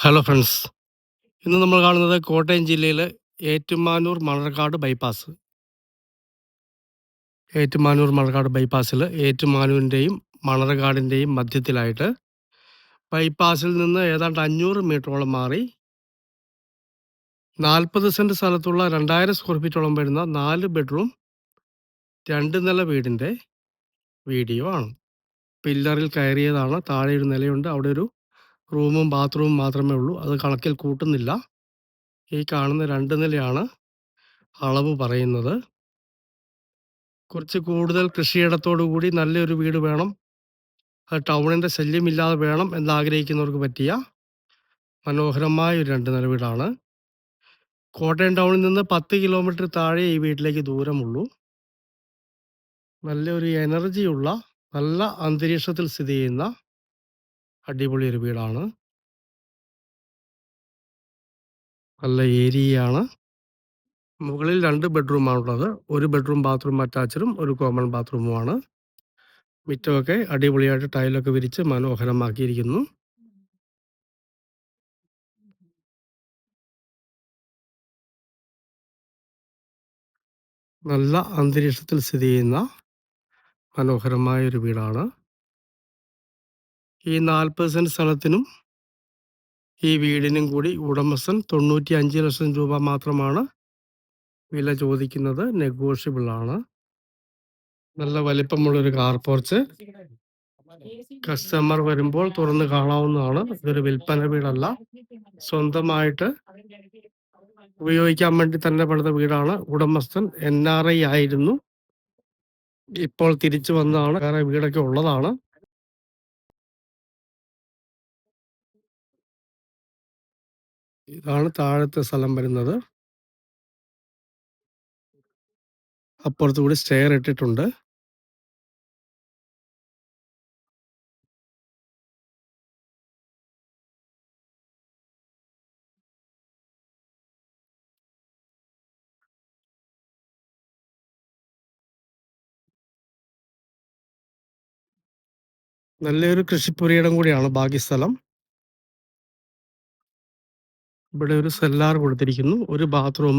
Hello friends. ഇന്ന് നമ്മൾ കാണുന്നത് കോട്ടയം ജില്ലയിലെ ഏറ്റുമാനൂർ മണർകാട് ബൈപ്പാസ്. മണർകാട് ബൈപ്പാസിൽ ഏറ്റുമാനൂരിൻ്റെയും മണർകാടിൻ്റെയും മധ്യത്തിലായിട്ട് ബൈപ്പാസിൽ നിന്ന് ഏതാണ്ട് 500 മീറ്ററോളം മാറി 40 സെൻറ്റ് സ്ഥലത്തുള്ള 2000 സ്ക്വയർ ഫീറ്റോളം വരുന്ന 4 ബെഡ്റൂം 2 നില വീടിൻ്റെ വീഡിയോ ആണ്. പില്ലറിൽ കയറിയതാണ്. താഴെ ഒരു നിലയുണ്ട്. അവിടെ ഒരു റൂമും ബാത്റൂമും മാത്രമേ ഉള്ളൂ. അത് കണക്കിൽ കൂട്ടുന്നില്ല. ഈ കാണുന്ന 2 നിലയാണ് അളവ് പറയുന്നത്. കുറച്ച് കൂടുതൽ കൃഷിയിടത്തോടു കൂടി നല്ലൊരു വീട് വേണം, അത് ടൗണിൻ്റെ ശല്യമില്ലാതെ വേണം എന്നാഗ്രഹിക്കുന്നവർക്ക് പറ്റിയ മനോഹരമായ ഒരു 2 നില വീടാണ്. കോട്ടയം ടൗണിൽ നിന്ന് 10 കിലോമീറ്റർ താഴെ ഈ വീട്ടിലേക്ക് ദൂരമുള്ളൂ. നല്ലൊരു എനർജിയുള്ള, നല്ല അന്തരീക്ഷത്തിൽ സ്ഥിതി ചെയ്യുന്ന അടിപൊളി ഒരു വീടാണ്. നല്ല ഏരിയയാണ്. മുകളിൽ 2 ബെഡ്റൂമാണുള്ളത്. ഒരു ബെഡ്റൂം ബാത്റൂം അറ്റാച്ചഡും ഒരു കോമൺ ബാത്റൂമുമാണ്. മുറ്റമൊക്കെ അടിപൊളിയായിട്ട് ടൈലൊക്കെ വിരിച്ച് മനോഹരമാക്കിയിരിക്കുന്നു. നല്ല അന്തരീക്ഷത്തിൽ സ്ഥിതി ചെയ്യുന്ന മനോഹരമായ ഒരു വീടാണ്. ഈ 40 സെൻറ്റ് സ്ഥലത്തിനും ഈ വീടിനും കൂടി ഉടമസ്ഥൻ 95 ലക്ഷം രൂപ മാത്രമാണ് വില ചോദിക്കുന്നത്. നെഗോഷ്യബിൾ ആണ്. നല്ല വലിപ്പമുള്ളൊരു കാർ പോർച്ച്. കസ്റ്റമർ വരുമ്പോൾ തുറന്ന് കാണാവുന്നതാണ്. ഇതൊരു വിൽപ്പന വീടല്ല, സ്വന്തമായിട്ട് ഉപയോഗിക്കാൻ വേണ്ടി തന്നെ പണിത വീടാണ്. ഉടമസ്ഥൻ NRI ആയിരുന്നു, ഇപ്പോൾ തിരിച്ചു വന്നതാണ്. വേറെ വീടൊക്കെ ഉള്ളതാണ്. ഇതാണ് താഴത്തെ സ്ഥലം വരുന്നത്. അപ്പുറത്തുകൂടി സ്റ്റെയർ ഇട്ടിട്ടുണ്ട്. നല്ലൊരു കൃഷിപ്പുരയിടം കൂടിയാണ് ബാക്കി സ്ഥലം. ഇവിടെ ഒരു സെല്ലാർ കൊടുത്തിരിക്കുന്നു. ഒരു ബാത്റൂം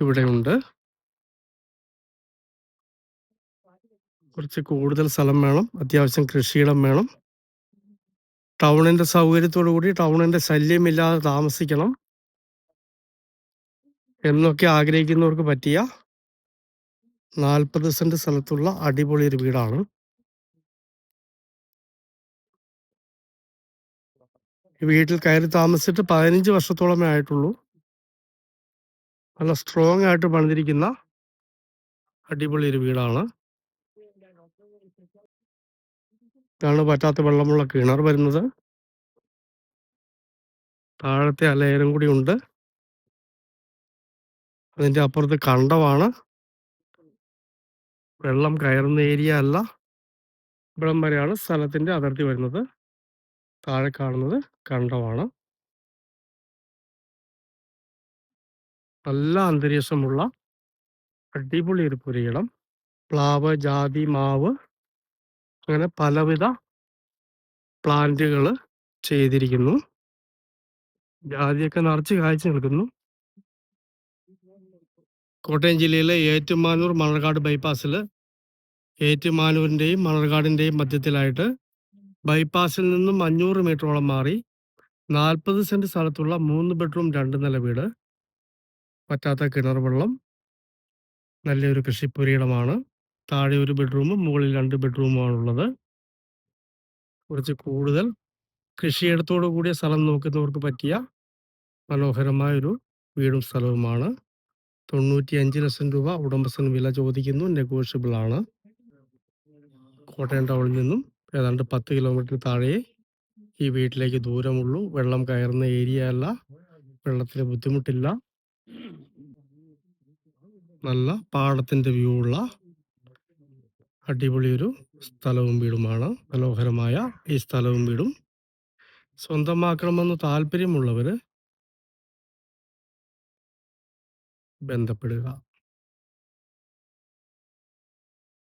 ഇവിടെ ഉണ്ട്. കുറച്ച് കൂടുതൽ സ്ഥലം വേണം, അത്യാവശ്യം കൃഷിയിടം വേണം, ടൗണിൻ്റെ സൗകര്യത്തോടു കൂടി, ടൗണിൻ്റെ ശല്യമില്ലാതെ താമസിക്കണം എന്നൊക്കെ ആഗ്രഹിക്കുന്നവർക്ക് പറ്റിയ 40 സെൻറ്റ് സ്ഥലത്തുള്ള അടിപൊളി ഒരു വീടാണ്. ഈ വീട്ടിൽ കയറി താമസിച്ചിട്ട് 15 വർഷത്തോളമേ ആയിട്ടുള്ളൂ. നല്ല സ്ട്രോങ് ആയിട്ട് പണിതിരിക്കുന്ന അടിപൊളി ഒരു വീടാണ്. ഇതാണ് പറ്റാത്ത വെള്ളമുള്ള കിണർ വരുന്നത്. താഴത്തെ ആ ലെയറും കൂടി ഉണ്ട്. അതിൻ്റെ അപ്പുറത്ത് കണ്ടമാണ്. വെള്ളം കയറുന്ന ഏരിയ അല്ല. ഇവിടം വരെയാണ് സ്ഥലത്തിൻ്റെ അതിർത്തി വരുന്നത്. താഴെ കാണുന്നത് കണ്ടമാണ്. നല്ല അന്തരീക്ഷമുള്ള അടിപൊളി ഒരു പുരയിടം. പ്ലാവ്, ജാതി, മാവ്, അങ്ങനെ പലവിധ പ്ലാന്റുകൾ ചെയ്തിരിക്കുന്നു. ജാതിയൊക്കെ നിറച്ച് കായ്ച്ചു നിൽക്കുന്നു. കോട്ടയം ജില്ലയിലെ ഏറ്റുമാനൂർ മണർകാട് ബൈപ്പാസിൽ ഏറ്റുമാനൂരിൻ്റെയും മണർകാടിൻ്റെയും മധ്യത്തിലായിട്ട് ബൈപ്പാസിൽ നിന്നും 500 മീറ്ററോളം മാറി 40 സെൻറ്റ് സ്ഥലത്തുള്ള 3 ബെഡ്റൂം 2 നില വീട്. പറ്റാത്ത കിണർ വെള്ളം, നല്ലൊരു കൃഷിപ്പുരയിടമാണ്. താഴെ ഒരു ബെഡ്റൂമും മുകളിൽ 2 ബെഡ്റൂമുമാണുള്ളത്. കുറച്ച് കൂടുതൽ കൃഷിയിടത്തോടു കൂടിയ സ്ഥലം നോക്കുന്നവർക്ക് പറ്റിയ മനോഹരമായൊരു വീടും സ്ഥലവുമാണ്. 95 ലക്ഷം രൂപ ഉടമസ്ഥൻ വില ചോദിക്കുന്നു. നെഗോഷ്യബിൾ ആണ്. കോട്ടയം ടൗണിൽ നിന്നും ഏതാണ്ട് 10 കിലോമീറ്റർ താഴെ ഈ വീട്ടിലേക്ക് ദൂരമുള്ളൂ. വെള്ളം കയറുന്ന ഏരിയ അല്ല, വെള്ളത്തിന് ബുദ്ധിമുട്ടില്ല. നല്ല പാടത്തിൻ്റെ വ്യൂ ഉള്ള അടിപൊളി ഒരു സ്ഥലവും വീടുമാണ്. മനോഹരമായ ഈ സ്ഥലവും വീടും സ്വന്തമാക്കണമെന്ന് താല്പര്യമുള്ളവർ ബന്ധപ്പെടുക.